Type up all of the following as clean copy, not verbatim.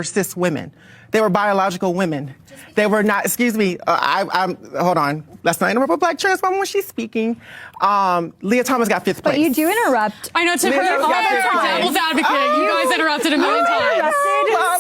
were cis women. They were biological women. They were not, excuse me, hold on. Let's not interrupt a black trans woman when she's speaking. Leah Thomas got 5th place. But you do interrupt. I know, Tiffany, devil's advocate. You guys interrupted a million times.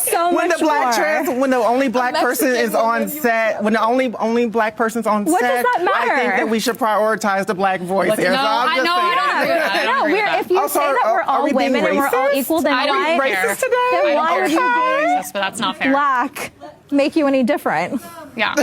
So when much the black more. trans, when the only black person is on set, when the only black person's on What set, does that matter? I think that we should prioritize the black voice here. No, I don't agree with that. No, if you say that we're all women and we're all equal, then why racist today? Then why would you racist, but that's not fair. black make you any different? Yeah.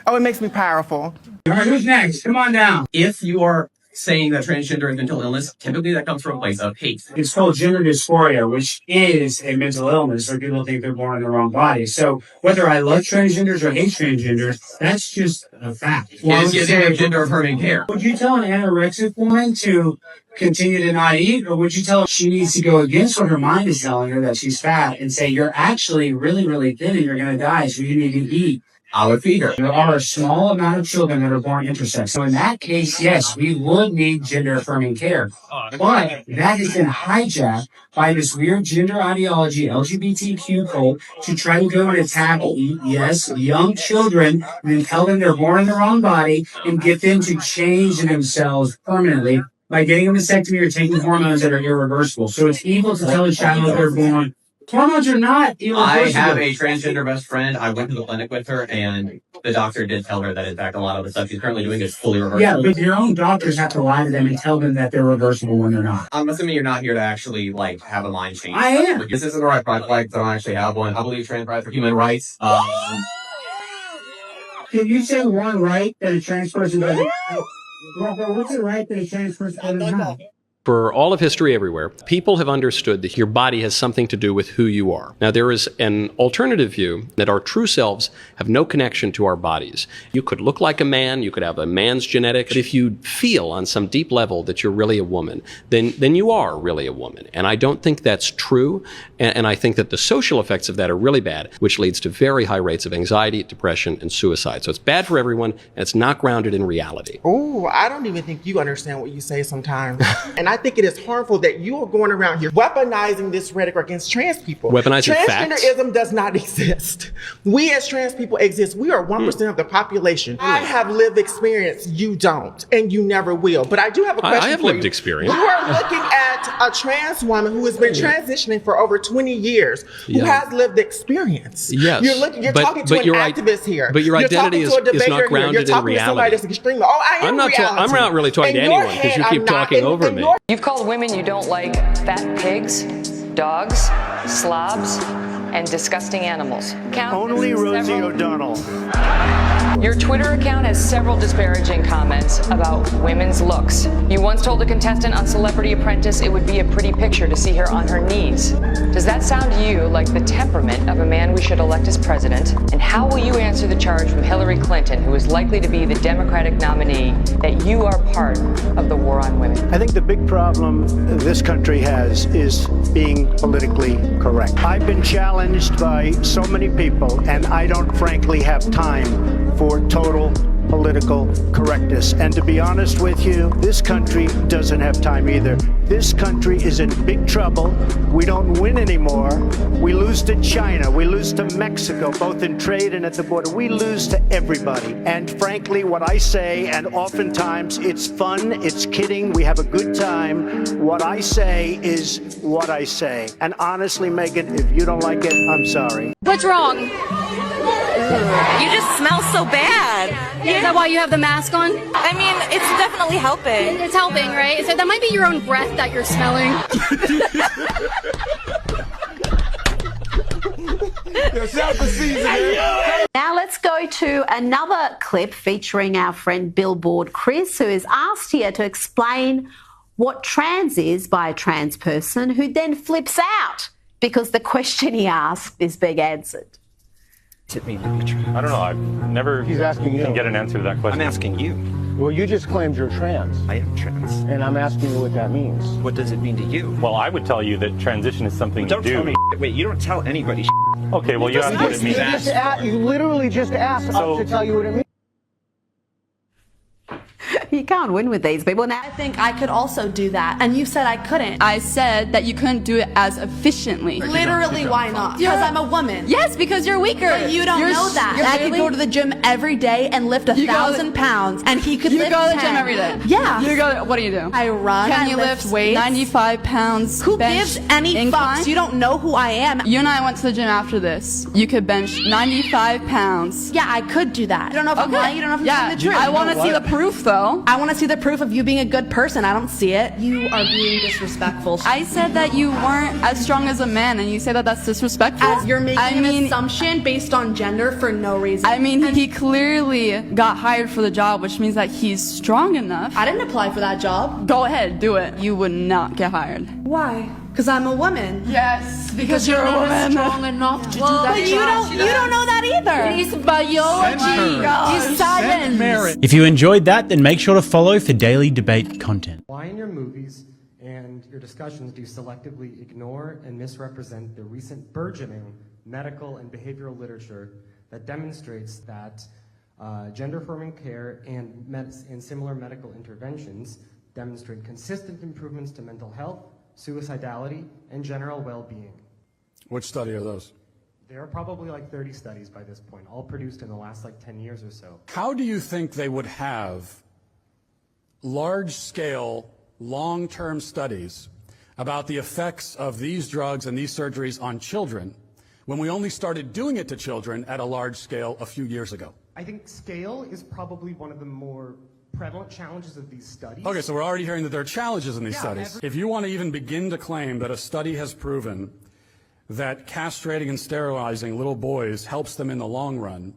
Oh, it makes me powerful. All right, who's next? Come on down. If you are saying that transgender is mental illness, typically that comes from a place of hate. It's called gender dysphoria, which is a mental illness where people think they're born in the wrong body. So whether I love transgenders or hate transgenders, that's just a fact. Is getting gender affirming care. Would you tell an anorexic woman to continue to not eat, or would you tell her she needs to go against what her mind is telling her, that she's fat, and say, you're actually really, really thin and you're going to die, so you need to eat? I would feed her. There are a small amount of children that are born intersex. So in that case, yes, we would need gender-affirming care. But that has been hijacked by this weird gender ideology, LGBTQ cult, to try to go and attack, yes, young children, and then tell them they're born in the wrong body and get them to change themselves permanently by getting a vasectomy or taking hormones that are irreversible. So it's evil to tell a child that they're born. Hormones are not irreversible. I have a transgender best friend. I went to the clinic with her, and the doctor did tell her that, in fact, a lot of the stuff she's currently doing is fully reversible. Yeah, but your own doctors have to lie to them and tell them that they're reversible when they're not. I'm assuming you're not here to actually, have a mind change. I am. This isn't the right pride flag, so I don't actually have one. I believe trans rights are human rights. Can you say one right that a trans person doesn't have? What's it right that a trans person doesn't have? For all of history everywhere, people have understood that your body has something to do with who you are. Now, there is an alternative view that our true selves have no connection to our bodies. You could look like a man, you could have a man's genetics, but if you feel on some deep level that you're really a woman, then you are really a woman. And I don't think that's true, and I think that the social effects of that are really bad, which leads to very high rates of anxiety, depression, and suicide. So it's bad for everyone, and it's not grounded in reality. Oh, I don't even think you understand what you say sometimes. And I think it is harmful that you are going around here weaponizing this rhetoric against trans people. Weaponizing facts? Transgenderism does not exist. We as trans people exist. We are 1% of the population. I have lived experience. You don't, and you never will. But I do have a question for you. I have lived experience. You are looking at a trans woman who has been transitioning for over 20 years, who has lived experience. Yes. You're talking to an activist here. But your identity is not grounded in reality. You're talking to somebody that's extreme. Oh, I am reality. I'm not really talking to anyone because you keep talking over me. You've called women you don't like fat pigs, dogs, slobs, and disgusting animals. Only Rosie O'Donnell. Your Twitter account has several disparaging comments about women's looks. You once told a contestant on Celebrity Apprentice it would be a pretty picture to see her on her knees. Does that sound to you like the temperament of a man we should elect as president? And how will you answer the charge from Hillary Clinton, who is likely to be the Democratic nominee, that you are part of the war on women? I think the big problem this country has is being politically correct. I've been challenged by so many people, and I don't frankly have time for total political correctness. And to be honest with you, this country doesn't have time either. This country is in big trouble. We don't win anymore. We lose to China. We lose to Mexico, both in trade and at the border. We lose to everybody. And frankly, what I say, and oftentimes it's fun, it's kidding, we have a good time. What I say is what I say. And honestly, Megan, if you don't like it, I'm sorry. What's wrong? You just smell so bad. Is that why you have the mask on? I mean, it's definitely helping. It's helping, right? So that might be your own breath that you're smelling. Now let's go to another clip featuring our friend Billboard Chris, who is asked here to explain what trans is by a trans person, who then flips out because the question he asked is being answered. It mean to be trans? I don't know. I've never He's asking you. can get an answer to that question. I'm asking you. Well, you just claimed you're trans, I am trans. and I'm asking you what that means. What does it mean to you? Well, I would tell you that transition is something Don't you do. tell me. Wait, you don't tell anybody. Okay, well, you asked what it means. You literally just asked us to tell you what it means. You can't win with these people. Now, I think I could also do that, and you said I couldn't. I said that you couldn't do it as efficiently. Literally, why not? Because I'm a woman. Yes, because you're weaker. But you don't know that. I could go to the gym every day and lift 1,000 pounds, and he could lift 10. You go to the gym every day? Yeah. You go. What do you do? I run. Can I you lift weights. 95 pounds? Who bench gives any incline? fucks? You don't know who I am. You and I went to the gym after this. You could bench 95 pounds. Yeah, I could do that. You don't know if I'm lying. You don't know if I'm telling the truth. I want to see the proof, though. I want to see the proof of you being a good person. I don't see it. You are being disrespectful. I said that you weren't as strong as a man, and you say that that's disrespectful. As you're making an assumption based on gender for no reason. I mean, he clearly got hired for the job, which means that he's strong enough. I didn't apply for that job. Go ahead, do it. You would not get hired. Why? Because I'm a woman. Yes, because you're a woman. Strong enough to do that. But you don't know that either. It's biology. It's science. If you enjoyed that, then make sure to follow for daily debate content. Why in your movies and your discussions do you selectively ignore and misrepresent the recent burgeoning medical and behavioral literature that demonstrates that gender-affirming care and similar medical interventions demonstrate consistent improvements to mental health, suicidality, and general well-being? Which study are those? There are probably like 30 studies by this point, all produced in the last like 10 years or so. How do you think they would have large-scale, long-term studies about the effects of these drugs and these surgeries on children when we only started doing it to children at a large scale a few years ago? I think scale is probably one of the more prevalent challenges of these studies. Okay, so we're already hearing that there are challenges in these studies. If you want to even begin to claim that a study has proven that castrating and sterilizing little boys helps them in the long run,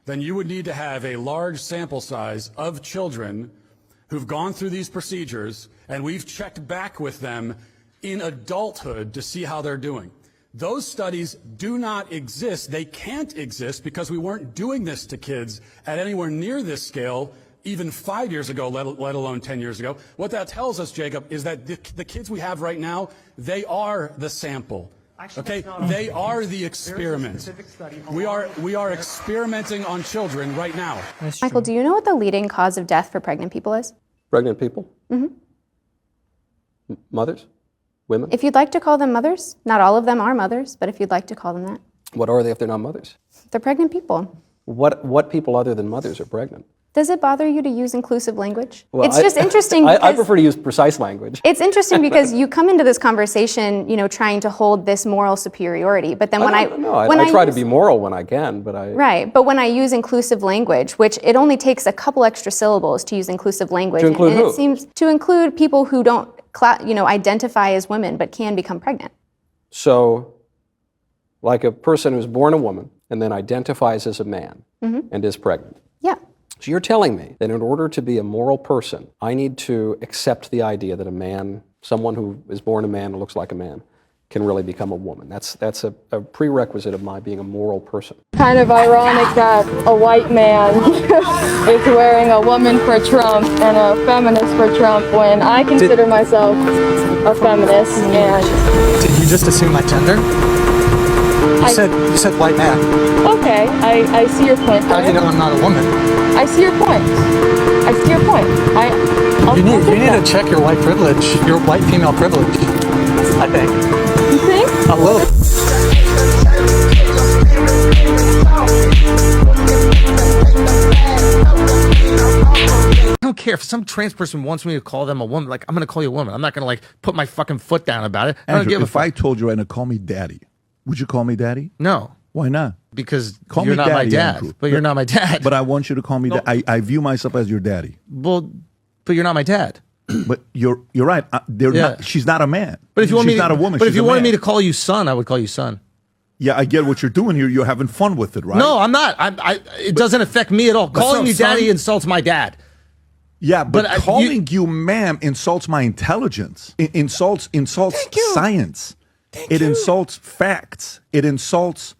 then you would need to have a large sample size of children who've gone through these procedures, and we've checked back with them in adulthood to see how they're doing. Those studies do not exist. They can't exist because we weren't doing this to kids at anywhere near this scale even 5 years ago, let alone 10 years ago. What that tells us, Jacob, is that the kids we have right now, they are the sample. Actually, okay, they are the experiment. We are experimenting on children right now. Michael, do you know what the leading cause of death for pregnant people is? Pregnant people? Mm-hmm. Mothers? Women? If you'd like to call them mothers, not all of them are mothers, but if you'd like to call them that. What are they if they're not mothers? They're pregnant people. What people other than mothers are pregnant? Does it bother you to use inclusive language? Well, it's just interesting because I prefer to use precise language. It's interesting because you come into this conversation, trying to hold this moral superiority, but then I try to be moral when I can, but I... Right, but when I use inclusive language, which it only takes a couple extra syllables to use inclusive language. To include and who? It seems to include people who don't, identify as women but can become pregnant. So, like a person who's born a woman and then identifies as a man and is pregnant. Yeah. So you're telling me that in order to be a moral person, I need to accept the idea that a man, someone who is born a man and looks like a man, can really become a woman. That's a prerequisite of my being a moral person. Kind of ironic that a white man is wearing a woman for Trump and a feminist for Trump when I consider myself a feminist. And did you just assume my gender? You said white man. Okay, I see your point. How do you know I'm not a woman? I see your point. I see your point. You need to check your white privilege, your white female privilege, I think. You think? A little. I don't care if some trans person wants me to call them a woman. Like, I'm going to call you a woman. I'm not going to put my fucking foot down about it. I don't give a fuck. If I told you right now, call me daddy, would you call me daddy? No. Why not? Because call you're me not daddy, my dad. Andrew. But you're not my dad. But I want you to call me daddy. I view myself as your daddy. Well, but you're not my dad. But you're right. Not, she's not a man. But if you want she's not a woman. But if you wanted me to to call you son, I would call you son. Yeah, I get what you're doing here. You're having fun with it, right? No, I'm not. It doesn't affect me at all. Calling me daddy insults my dad. Yeah, but calling you ma'am insults my intelligence. It insults science. It insults facts. It insults,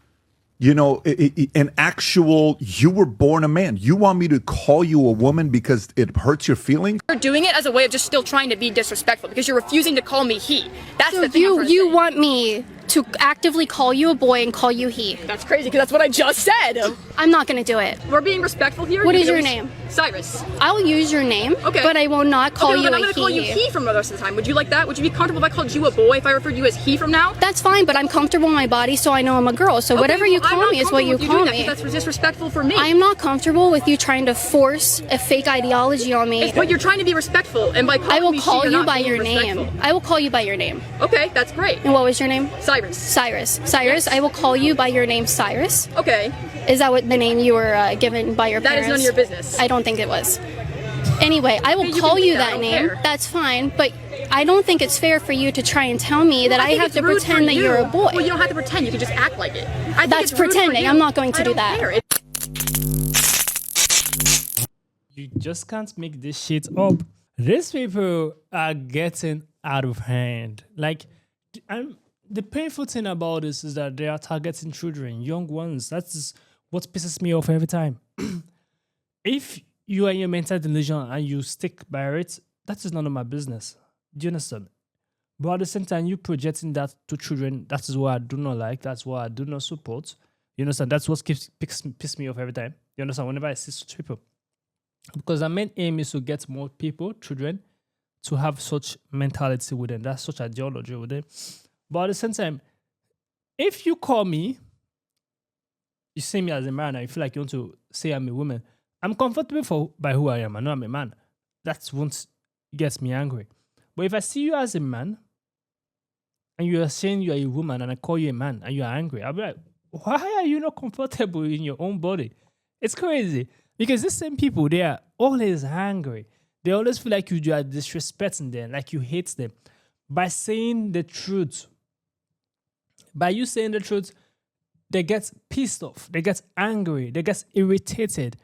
an actual, you were born a man. You want me to call you a woman because it hurts your feelings? You're doing it as a way of just still trying to be disrespectful because you're refusing to call me he. That's the thing. You want me to actively call you a boy and call you he. That's crazy because that's what I just said. I'm not going to do it. We're being respectful here. What is your name? Cyrus. I'll use your name, Okay. but I will not call okay, you well, then a I'm gonna call you he. he from the rest of the time. Would you like that? Would you be comfortable if I called you a boy if I referred to you as he from now? That's fine, but I'm comfortable in my body, so I know I'm a girl. So Okay, whatever you well, I'm call not me is what you comfortable call with doing me. that, 'cause that's disrespectful for me. I am not comfortable with you trying to force a fake ideology on me. But you're trying to be respectful, and by calling I will me call she, you you're not by being your name. respectful. I will call you by your name. Okay, that's great. And what was your name? Cyrus. Cyrus. Cyrus, I will call you by your name, Cyrus. Okay. Is that what the name you were given by your That parents? is none of your business. I don't think it was. Anyway, I will Okay, you call can you leave that, I that don't name. care. That's fine, but I don't think it's fair for you to try and tell me that I think have it's to rude pretend for that you. you're a boy. Well, you don't have to pretend. You can just act like it. I think That's it's rude for pretending. you. I'm not going to I do don't that. care. You just can't make this shit up. These people are getting out of hand. Like, the painful thing about this is that they are targeting children, young ones. That's what pisses me off every time. If you are in your mental delusion and you stick by it, that is none of my business. Do you understand? But at the same time, you projecting that to children, that is what I do not like. That's what I do not support. You understand? That's what piss me off every time. You understand? Whenever I see such people. Because our main aim is to get more people, children, to have such mentality with them. That's such ideology with them. But at the same time, if you call me, you see me as a man, and you feel like you want to say I'm a woman, I'm comfortable by who I am. I know I'm a man. That won't get me angry. But if I see you as a man, and you are saying you are a woman, and I call you a man, and you are angry, I'll be like, why are you not comfortable in your own body? It's crazy. Because these same people, they are always angry. They always feel like you are disrespecting them, like you hate them. By saying the truth, by you saying the truth, they get pissed off, they get angry, they get irritated.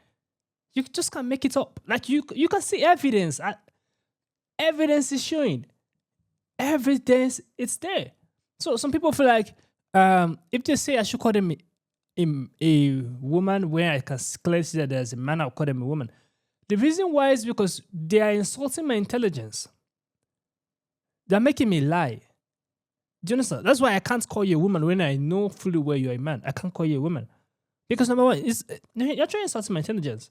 You just can't make it up. Like you can see evidence. Evidence is showing. Evidence is there. So some people feel like if they say I should call them a woman where I can clearly see that there's a man, I'll call them a woman. The reason why is because they are insulting my intelligence. They're making me lie. Do you understand? That's why I can't call you a woman when I know fully well you're a man. I can't call you a woman. Because number one, you're trying to insult my intelligence.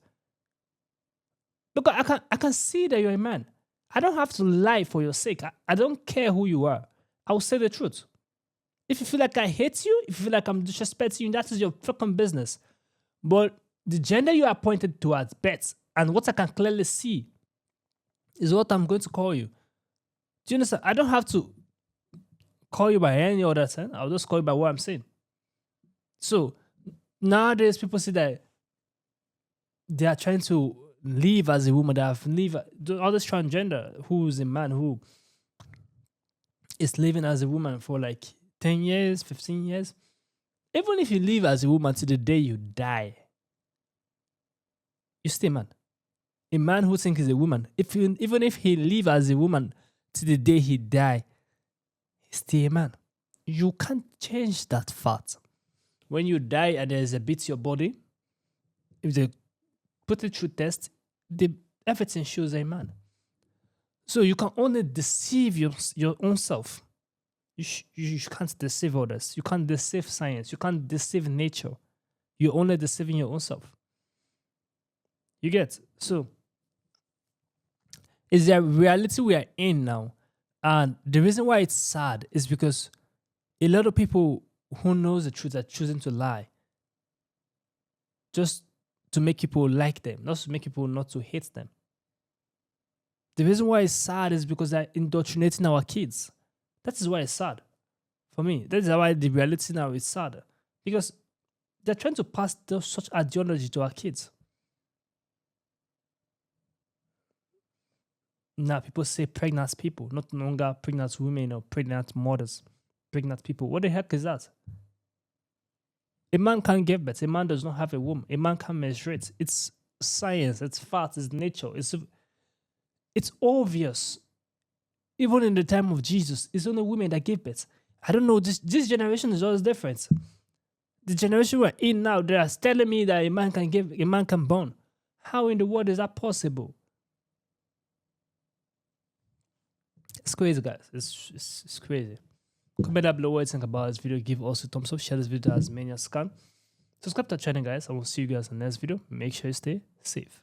Because I can see that you're a man. I don't have to lie for your sake. I don't care who you are. I will say the truth. If you feel like I hate you, if you feel like I'm disrespecting you, that is your fucking business. But the gender you are pointed towards bets, and what I can clearly see is what I'm going to call you. Do you understand? I don't have to call you by any other thing. I'll just call you by what I'm saying. So nowadays people see that they are trying to live as a woman. They have all this transgender who is a man who is living as a woman for like 10 years, 15 years. Even if you live as a woman to the day you die, you're still a man. A man who thinks he's a woman, even if he live as a woman to the day he die, he's still a man. You can't change that fact. When you die and there's a bit to your body, if they put it through test, everything shows a man. So you can only deceive your own self. You can't deceive others. You can't deceive science. You can't deceive nature. You're only deceiving your own self. You get? So, it's the reality we are in now. And the reason why it's sad is because a lot of people who knows the truth are choosing to lie. Just to make people like them. Not to make people not to hate them. The reason why it's sad is because they're indoctrinating our kids. That is why it's sad. For me, that is why the reality now is sad. Because they're trying to pass such ideology to our kids. Now people say pregnant people, not longer pregnant women or pregnant mothers, pregnant people. What the heck is that? A man can't give birth. A man does not have a womb. A man can't menstruate. It's science. It's fact. It's nature. It's obvious. Even in the time of Jesus, it's only women that give birth. I don't know. This generation is always different. The generation we're in now, they are telling me that a man can born. How in the world is that possible? It's crazy, guys. It's crazy. Comment down below what you think about this video. Give also a thumbs up. Share this video to as many as can. Subscribe to the channel, guys. I will see you guys in the next video. Make sure you stay safe.